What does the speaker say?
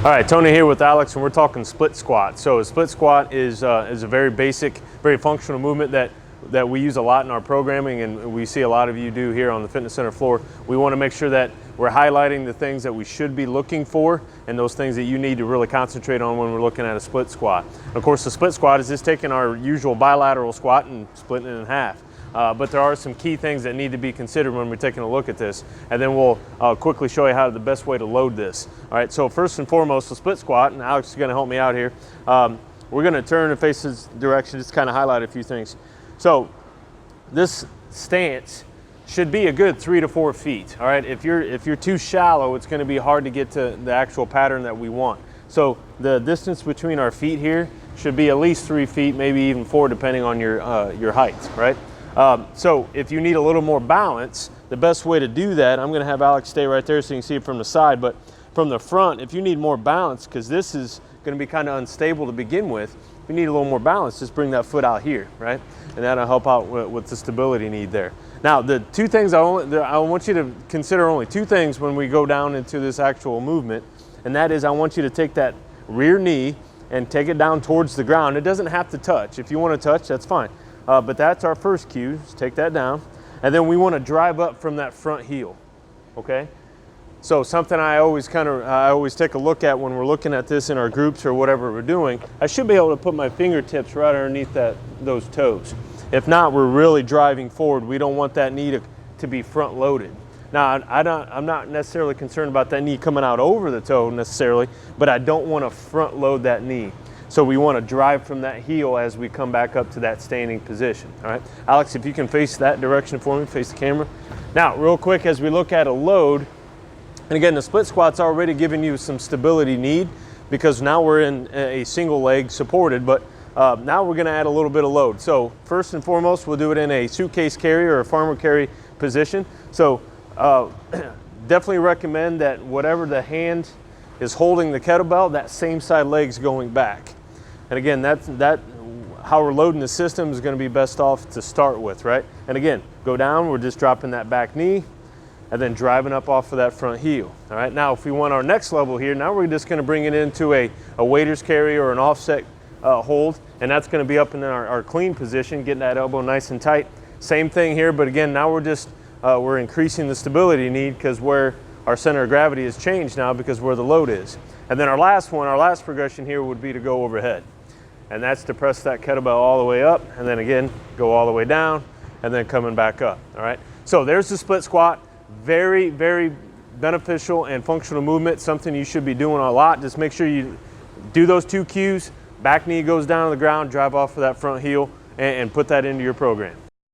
All right, Tony here with Alex, and we're talking split squat. So a split squat is a very basic, very functional movement that we use a lot in our programming, and we see a lot of you do here on the fitness center floor. We want to make sure that we're highlighting the things that we should be looking for and those things that you need to really concentrate on when we're looking at a split squat. Of course, the split squat is just taking our usual bilateral squat and splitting it in half. But there are some key things that need to be considered when we're taking a look at this, and then we'll quickly show you how the best way to load this. All right, so first and foremost, the split squat, and Alex is going to help me out here. We're going to turn and face this direction, just kind of highlight a few things. So this stance should be a good 3 to 4 feet. All right, if you're too shallow, it's going to be hard to get to the actual pattern that we want. So the distance between our feet here should be at least 3 feet, maybe even 4, depending on your height. Right. So if you need a little more balance, the best way to do that, I'm going to have Alex stay right there so you can see it from the side, but from the front, if you need more balance, because this is going to be kind of unstable to begin with, if you need a little more balance, just bring that foot out here, right? And that'll help out with the stability need there. Now, the two things I want you to consider, only two things when we go down into this actual movement, and that is I want you to take that rear knee and take it down towards the ground. It doesn't have to touch. If you want to touch, that's fine. But that's our first cue, just take that down. And then we want to drive up from that front heel, okay? So something I always take a look at when we're looking at this in our groups or whatever we're doing, I should be able to put my fingertips right underneath those toes. If not, we're really driving forward. We don't want that knee to be front loaded. Now, I'm not necessarily concerned about that knee coming out over the toe necessarily, but I don't want to front load that knee. So we want to drive from that heel as we come back up to that standing position. All right, Alex, if you can face that direction for me, face the camera. Now, real quick, as we look at a load, and again, the split squat's already giving you some stability need because now we're in a single leg supported, but now we're going to add a little bit of load. So first and foremost, we'll do it in a suitcase carry or a farmer carry position. So definitely recommend that whatever the hand is holding the kettlebell, that same side leg's going back. And again, how we're loading the system is going to be best off to start with, right? And again, go down, we're just dropping that back knee and then driving up off of that front heel. All right, now if we want our next level here, now we're just going to bring it into a waiter's carry or an offset hold, and that's going to be up in our clean position, getting that elbow nice and tight. Same thing here, but again, now we're increasing the stability need because where our center of gravity has changed now because where the load is. And then our last progression here would be to go overhead. And that's to press that kettlebell all the way up and then again, go all the way down and then coming back up, all right? So there's the split squat. Very, very beneficial and functional movement, something you should be doing a lot. Just make sure you do those 2 cues, back knee goes down to the ground, drive off of that front heel and put that into your program.